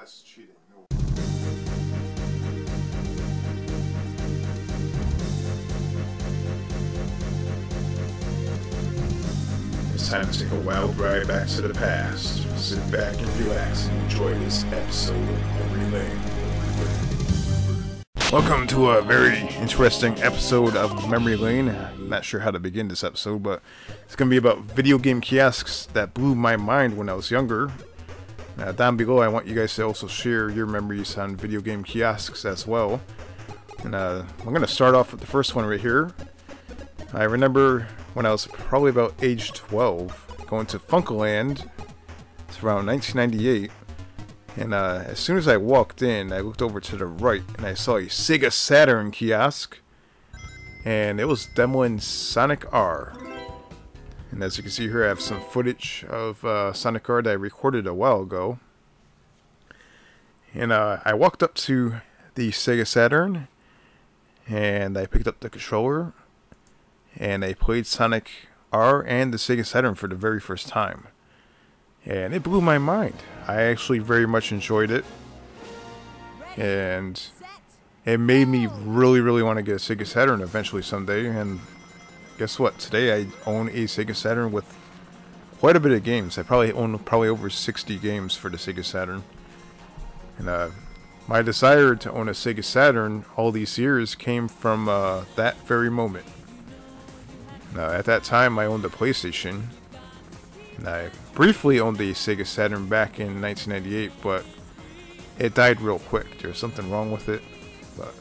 that's cheating. No. It's time to take a wild ride back to the past. Sit back and relax and enjoy this episode of Memory Lane. Welcome to a very interesting episode of Memory Lane. I'm not sure how to begin this episode, but it's going to be about video game kiosks that blew my mind when I was younger. Down below, I want you guys to also share your memories on video game kiosks as well. And I'm going to start off with the first one right here. I remember when I was probably about age 12, going to Funkoland. It's around 1998. And as soon as I walked in, I looked over to the right and I saw a Sega Saturn kiosk. And it was demoing Sonic R. And as you can see here, I have some footage of Sonic R that I recorded a while ago. And I walked up to the Sega Saturn and I picked up the controller and I played Sonic R and the Sega Saturn for the very first time. And it blew my mind. I actually very much enjoyed it. And it made me really want to get a Sega Saturn eventually someday. And guess what? Today I own a Sega Saturn with quite a bit of games. I probably own over 60 games for the Sega Saturn. And my desire to own a Sega Saturn all these years came from that very moment. At that time I owned a PlayStation. And I briefly owned the Sega Saturn back in 1998, but it died real quick. There was something wrong with it. But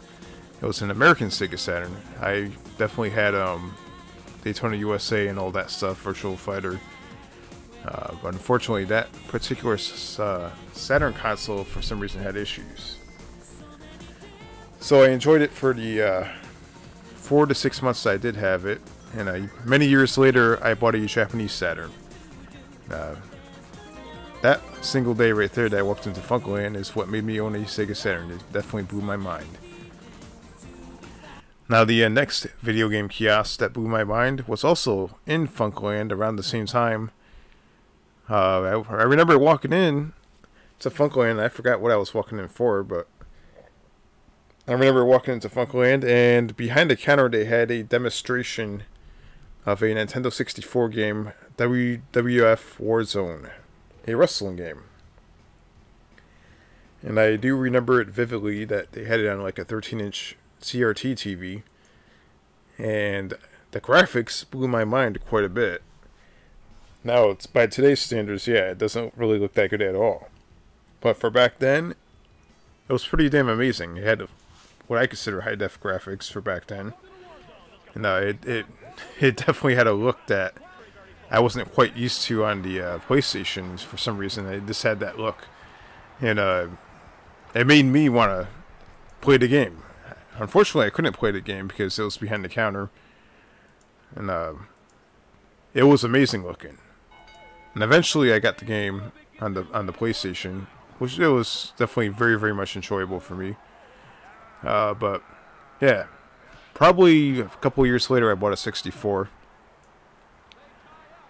it was an American Sega Saturn. I definitely had Daytona USA and all that stuff, Virtual Fighter. But unfortunately, that particular Saturn console, for some reason, had issues. So I enjoyed it for the 4 to 6 months I did have it. And many years later, I bought a Japanese Saturn. That single day right there that I walked into Funkoland is what made me own a Sega Saturn. It definitely blew my mind. Now the next video game kiosk that blew my mind was also in Funkoland around the same time. I remember walking in to Funkoland. I forgot what I was walking in for, but I remember walking into Funkoland and behind the counter they had a demonstration of a Nintendo 64 game, WWF Warzone, a wrestling game. And I do remember it vividly that they had it on like a 13-inch CRT TV, and the graphics blew my mind quite a bit. Now, it's by today's standards, yeah, it doesn't really look that good at all. But for back then, it was pretty damn amazing. It had what I consider high-def graphics for back then. And it definitely had a look that I wasn't quite used to on the PlayStation for some reason. It just had that look. And it made me want to play the game. Unfortunately, I couldn't play the game because it was behind the counter. And it was amazing looking. And eventually I got the game on the PlayStation, which it was definitely very much enjoyable for me. But yeah, probably a couple years later I bought a 64.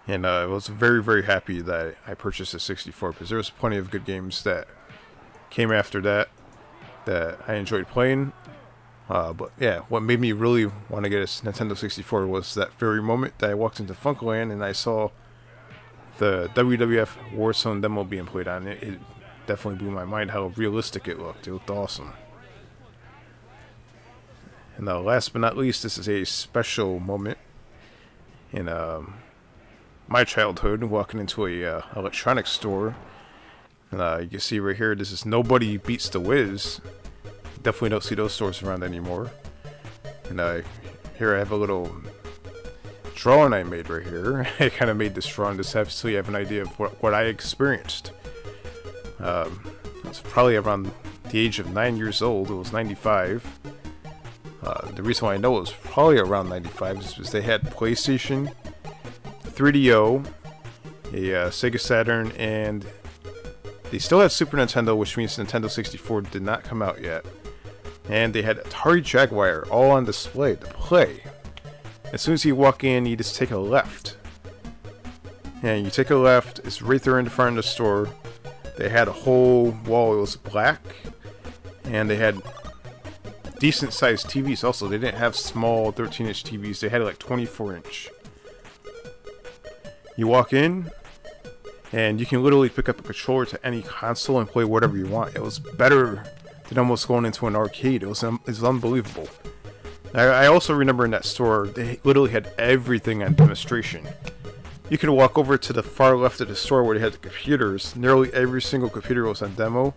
And I was very happy that I purchased a 64 because there was plenty of good games that came after that I enjoyed playing. But yeah, what made me really want to get a Nintendo 64 was that very moment that I walked into Funkoland and I saw the WWF Warzone demo being played on it. It definitely blew my mind how realistic it looked. It looked awesome. And last but not least, this is a special moment in my childhood, walking into a electronics store. And you can see right here, this is Nobody Beats the Wiz. Definitely don't see those stores around anymore. And here I have a little drawing I made right here. I kind of made this drawing just so you have an idea of what I experienced. It's probably around the age of 9 years old. It was 95. The reason why I know it was probably around 95 is because they had PlayStation, 3DO, a Sega Saturn, and they still had Super Nintendo, which means Nintendo 64 did not come out yet. And they had Atari Jaguar all on display to play. As soon as you walk in, you just take a left. And you take a left, it's right there in the front of the store. They had a whole wall. It was black, and they had decent sized TVs also. They didn't have small 13-inch TVs. They had like 24-inch. You walk in, and you can literally pick up a controller to any console and play whatever you want. It was better than almost going into an arcade. It was unbelievable. I also remember in that store, they literally had everything on demonstration. You could walk over to the far left of the store where they had the computers. Nearly every single computer was on demo.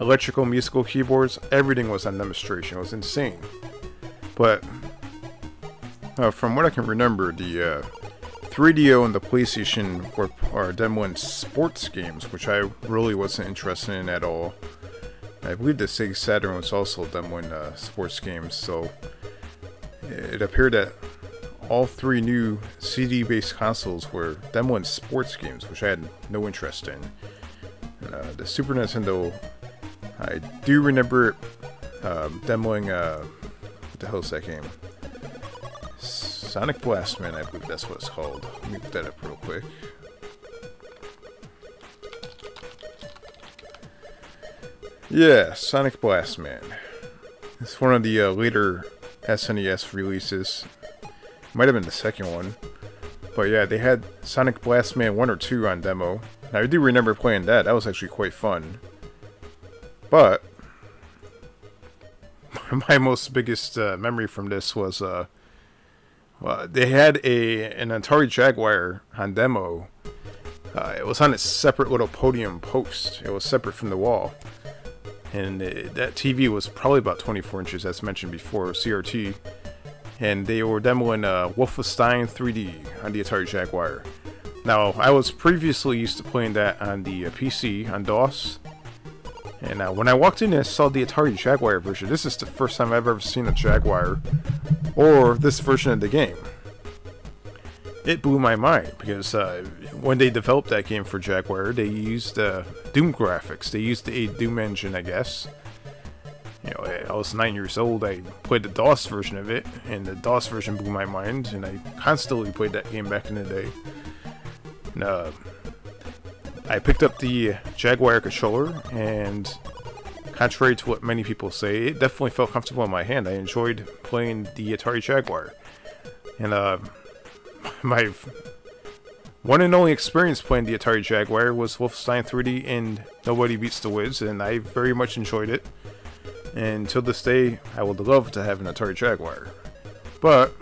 Electrical, musical keyboards, everything was on demonstration. It was insane. But from what I can remember, the 3DO and the PlayStation are demoing sports games, which I really wasn't interested in at all. I believe the Sega Saturn was also demoing sports games, so it appeared that all three new CD-based consoles were demoing sports games, which I had no interest in. The Super Nintendo, I do remember demoing, what the hell is that game? Sonic Blast Man, I believe that's what it's called. Let me look that up real quick. Yeah, Sonic Blast Man. It's one of the later SNES releases. Might have been the second one. But yeah, they had Sonic Blast Man 1 or 2 on demo. Now, I do remember playing that. That was actually quite fun. But my most biggest memory from this was they had an Atari Jaguar on demo. It was on a separate little podium post. It was separate from the wall. And that TV was probably about 24 inches, as mentioned before, CRT. And they were demoing Wolfenstein 3D on the Atari Jaguar. Now, I was previously used to playing that on the PC, on DOS. And when I walked in and saw the Atari Jaguar version, this is the first time I've ever seen a Jaguar, or this version of the game. It blew my mind, because when they developed that game for Jaguar, they used Doom graphics. They used a Doom engine, I guess. You know, I was 9 years old. I played the DOS version of it, and the DOS version blew my mind, and I constantly played that game back in the day. And, I picked up the Jaguar controller, and contrary to what many people say, it definitely felt comfortable in my hand. I enjoyed playing the Atari Jaguar. And my one and only experience playing the Atari Jaguar was Wolfenstein 3D and Nobody Beats the Wiz, and I very much enjoyed it. And till this day, I would love to have an Atari Jaguar. But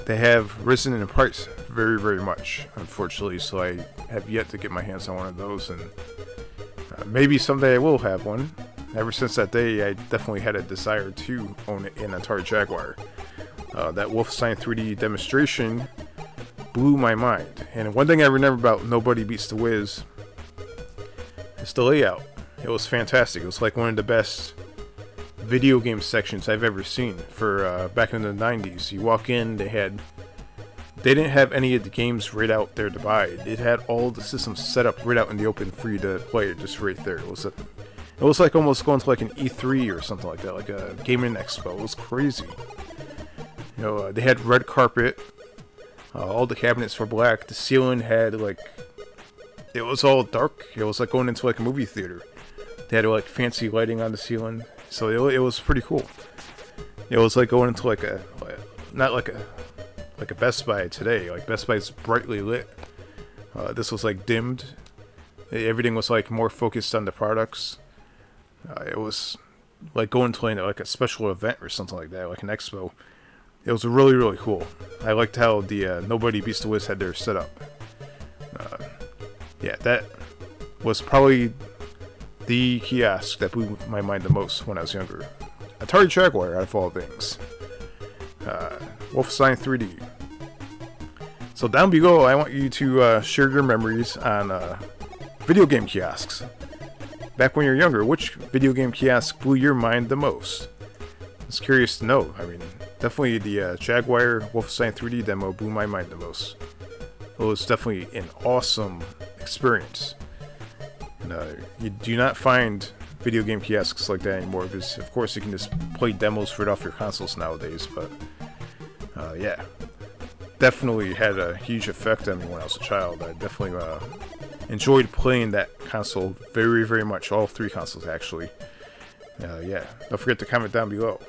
they have risen in price very, very much, unfortunately, so I have yet to get my hands on one of those, and maybe someday I will have one. Ever since that day, I definitely had a desire to own an Atari Jaguar. That Wolfenstein 3D demonstration blew my mind. And one thing I remember about Nobody Beats the Wiz is the layout. It was fantastic. It was like one of the best video game sections I've ever seen for back in the 90s. You walk in, they didn't have any of the games right out there to buy. It had all the systems set up right out in the open for you to play, just right there. It was like almost going to like an E3 or something like that, like a gaming expo. It was crazy. You know, they had red carpet. All the cabinets were black. The ceiling had like, it was all dark. It was like going into like a movie theater. They had like fancy lighting on the ceiling, so it was pretty cool. It was like going into like not like a Best Buy today. Like Best Buy's brightly lit. This was like dimmed. Everything was like more focused on the products. It was like going to like a special event or something like that, like an expo. It was really, really cool. I liked how the Nobody Beats the Wiz had their setup. Yeah, that was probably the kiosk that blew my mind the most when I was younger. Atari Jaguar, out of all things. Wolfenstein 3D. So down below, I want you to share your memories on video game kiosks. Back when you were younger, which video game kiosk blew your mind the most? I was curious to know. I mean, definitely the Jaguar Wolfenstein 3D demo blew my mind the most. It was definitely an awesome experience. And, you do not find video game kiosks like that anymore, because of course you can just play demos right off your consoles nowadays, but yeah, definitely had a huge effect on me when I was a child. I definitely enjoyed playing that console very, very much. All three consoles, actually. Yeah. Don't forget to comment down below.